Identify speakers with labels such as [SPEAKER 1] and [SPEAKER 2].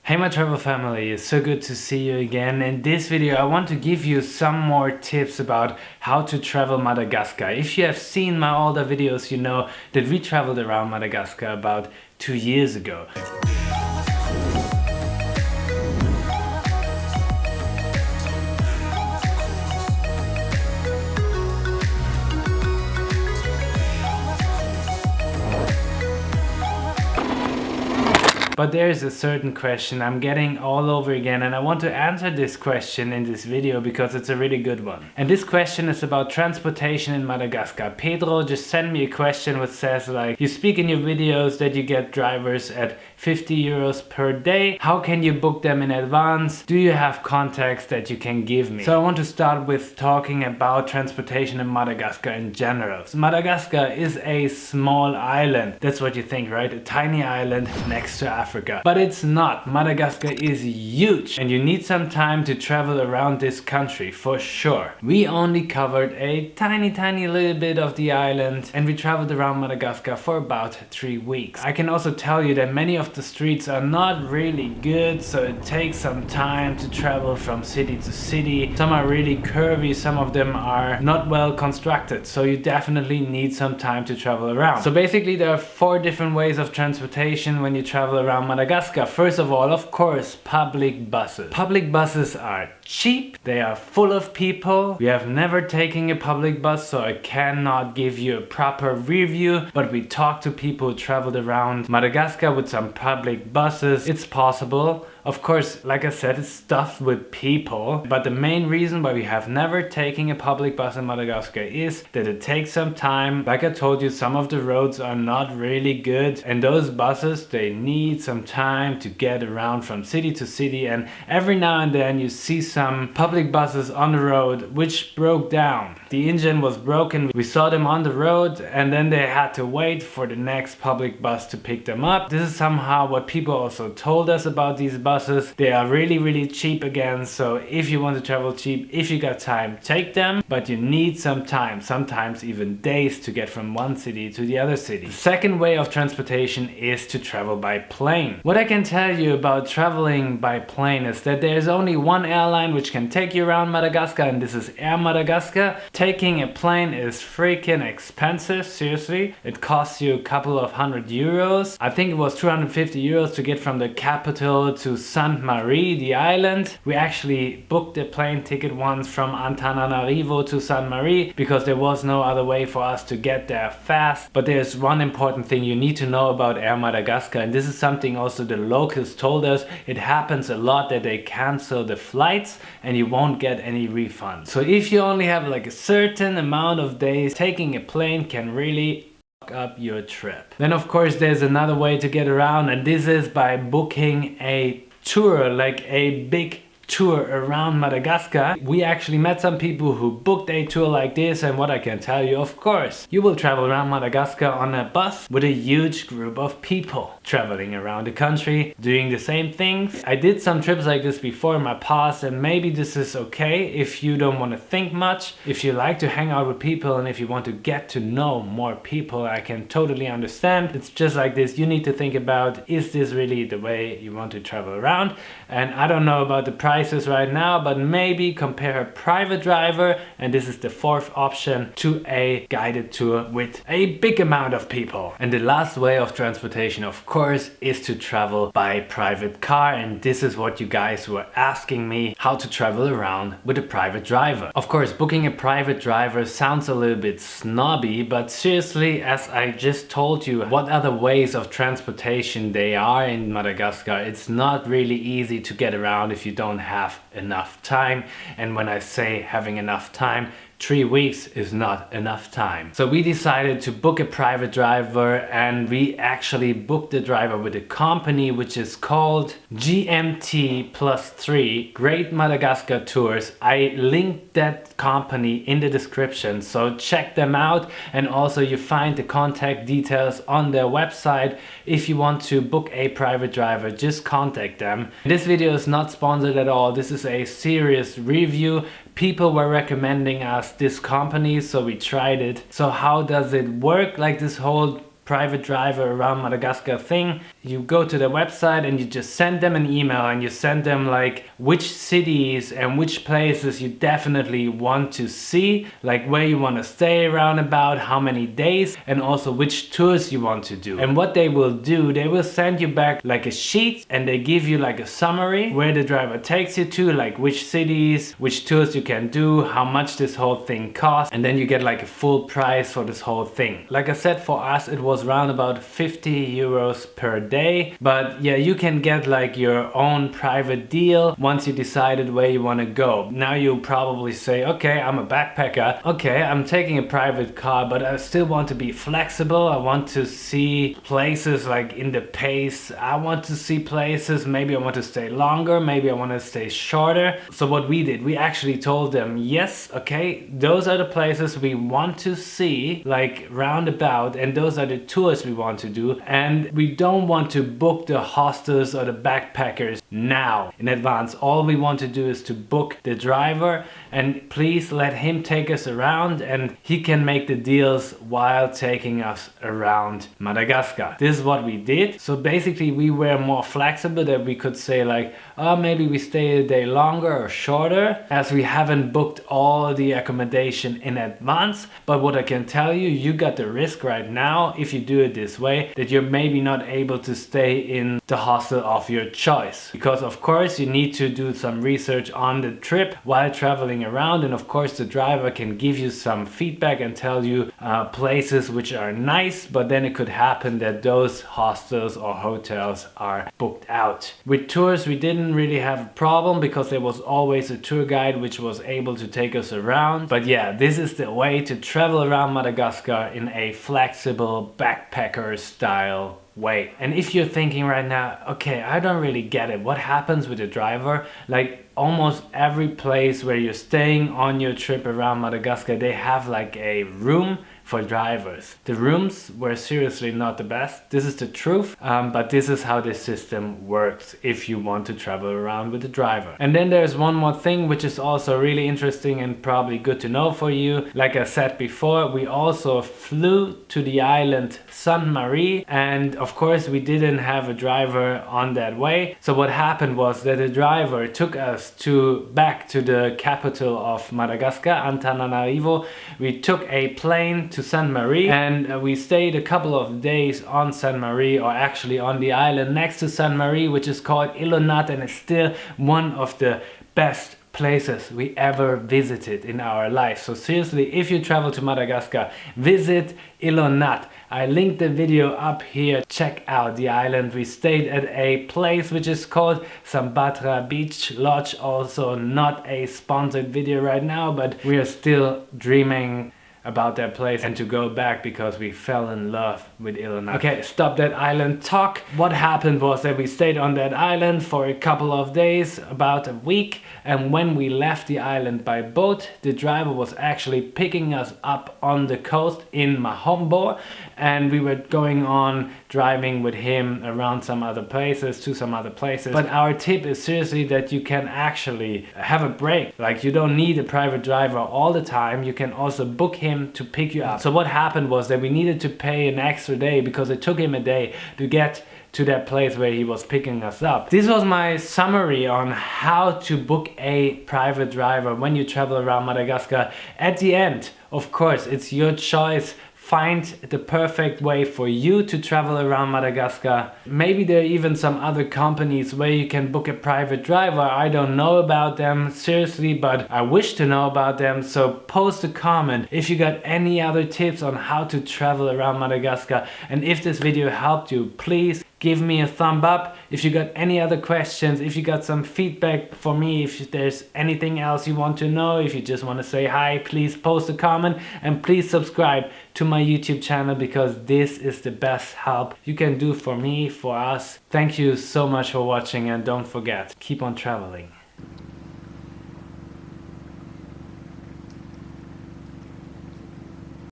[SPEAKER 1] Hey my travel family, it's so good to see you again. In this video I want to give you some more tips about how to travel Madagascar. If you have seen my older videos, you know that we traveled around Madagascar about 2 years ago. But there is a certain question I'm getting all over again, and I want to answer this question in this video because it's a really good one. And this question is about transportation in Madagascar. Pedro just sent me a question which says like, you speak in your videos that you get drivers at 50 euros per day. How can you book them in advance? Do you have contacts that you can give me? So I want to start with talking about transportation in Madagascar in general. So Madagascar is a small island. That's what you think, right? A tiny island next to Africa. But it's not. Madagascar is huge and you need some time to travel around this country for sure. We only covered a tiny little bit of the island and we traveled around Madagascar for about 3 weeks. I can also tell you that many of the streets are not really good, so it takes some time to travel from city to city. Some are really curvy, some of them are not well constructed, so you definitely need some time to travel around. So basically there are 4 different ways of transportation when you travel around Madagascar. First of all, of course, public buses. Public buses are cheap, they are full of people. We have never taken a public bus, so I cannot give you a proper review, but we talked to people who traveled around Madagascar with some public buses. It's possible. Of course, like I said, it's stuffed with people, but the main reason why we have never taken a public bus in Madagascar is that it takes some time. Like I told you, some of the roads are not really good, and those buses, they need some time to get around from city to city, and every now and then you see some public buses on the road which broke down. The engine was broken, we saw them on the road, and then they had to wait for the next public bus to pick them up. This is somehow what people also told us about these buses. They are really cheap again, so if you want to travel cheap, if you got time, take them, but you need some time, sometimes even days, to get from one city to the other city. The second way of transportation is to travel by plane. What I can tell you about traveling by plane is that there's only one airline which can take you around Madagascar, and this is Air Madagascar. Taking a plane is freaking expensive, seriously. It costs you a couple of €100. I think it was 250 euros to get from the capital to Sainte-Marie, the island. We actually booked a plane ticket once from Antananarivo to Sainte-Marie because there was no other way for us to get there fast. But there's one important thing you need to know about Air Madagascar, and this is something also the locals told us. It happens a lot that they cancel the flights and you won't get any refund. So if you only have like a certain amount of days, taking a plane can really up your trip. Then of course there's another way to get around, and this is by booking a tour, like a big tour around Madagascar. We actually met some people who booked a tour like this, and what I can tell you, of course, you will travel around Madagascar on a bus with a huge group of people traveling around the country doing the same things. I did some trips like this before in my past, and maybe this is okay if you don't want to think much, if you like to hang out with people, and if you want to get to know more people. I can totally understand. It's just like this, you need to think about, is this really the way you want to travel around? And I don't know about the prices right now, but maybe compare a private driver, and this is the 4th option, to a guided tour with a big amount of people. And the last way of transportation, of course, is to travel by private car, and this is what you guys were asking me, how to travel around with a private driver. Of course, booking a private driver sounds a little bit snobby, but seriously, as I just told you what other ways of transportation they are in Madagascar, it's not really easy to get around if you don't have enough time. And when I say having enough time, 3 weeks is not enough time. So we decided to book a private driver, and we actually booked the driver with a company which is called GMT Great Madagascar Tours. I linked that company in the description, so check them out, and also you find the contact details on their website. If you want to book a private driver, just contact them. This video is not sponsored at all. This is a serious review. People were recommending us this company, so we tried it. So how does it work, like this whole private driver around Madagascar thing? you go to the website and you just send them an email, and you send them like which cities and which places you definitely want to see, like where you want to stay around about, how many days, and also which tours you want to do. And what they will do, they will send you back like a sheet, and they give you like a summary where the driver takes you to, like which cities, which tours you can do, how much this whole thing costs, and then you get like a full price for this whole thing. Like I said, for us it was around about 50 euros per day, but yeah, you can get like your own private deal once you decided where you want to go. Now you'll probably say, okay, I'm a backpacker, okay, I'm taking a private car, but I still want to be flexible. I want to see places like in the pace. I want to see places, maybe I want to stay longer, maybe I want to stay shorter. So what we did, we actually told them, yes, okay, those are the places we want to see, like roundabout, and those are the tours we want to do, and we don't want to book the hostels or the backpackers now in advance. All we want to do is to book the driver, and please let him take us around, and he can make the deals while taking us around Madagascar. This is what we did. So basically we were more flexible, that we could say like, oh, maybe we stay a day longer or shorter, as we haven't booked all the accommodation in advance. But what I can tell you, you got the risk right now, if you do it this way, that you're maybe not able to stay in the hostel of your choice, because of course you need to do some research on the trip while traveling around, and of course the driver can give you some feedback and tell you places which are nice, but then it could happen that those hostels or hotels are booked out. With tours we didn't really have a problem, because there was always a tour guide which was able to take us around. But yeah, this is the way to travel around Madagascar in a flexible backpacker style way. And if you're thinking right now, okay, I don't really get it, what happens with the driver? Like almost every place where you're staying on your trip around Madagascar, they have like a room for drivers. The rooms were seriously not the best. This is the truth, but this is how this system works if you want to travel around with the driver. And then there's one more thing which is also really interesting and probably good to know for you. Like I said before, we also flew to the island Sainte Marie, and of course we didn't have a driver on that way. So what happened was that the driver took us back to the capital of Madagascar, Antananarivo. We took a plane to Sainte Marie, and we stayed a couple of days on Sainte Marie, or actually on the island next to Sainte Marie, which is called Ilonat, and it's still one of the best places we ever visited in our life. So seriously, if you travel to Madagascar, visit Ilonat. I linked the video up here. Check out the island. We stayed at a place which is called Sambatra Beach Lodge. Also not a sponsored video right now, but we are still dreaming about that place and to go back, because we fell in love with Ilonat. Okay, stop that island talk. What happened was that we stayed on that island for a couple of days, about a week, and when we left the island by boat, the driver was actually picking us up on the coast in Mahombo, and we were going on driving with him around some other places, to some other places. But our tip is seriously that you can actually have a break. Like, you don't need a private driver all the time. You can also book him to pick you up. So what happened was that we needed to pay an extra day, because it took him a day to get to that place where he was picking us up. This was my summary on how to book a private driver when you travel around Madagascar. At the end, of course, it's your choice. Find the perfect way for you to travel around Madagascar. Maybe there are even some other companies where you can book a private driver. I don't know about them, seriously, but I wish to know about them. So post a comment if you got any other tips on how to travel around Madagascar. And if this video helped you, please give me a thumb up. If you got any other questions, if you got some feedback for me, if there's anything else you want to know, if you just want to say hi, please post a comment, and please subscribe to my YouTube channel, because this is the best help you can do for me, for us. Thank you so much for watching, and don't forget, keep on traveling.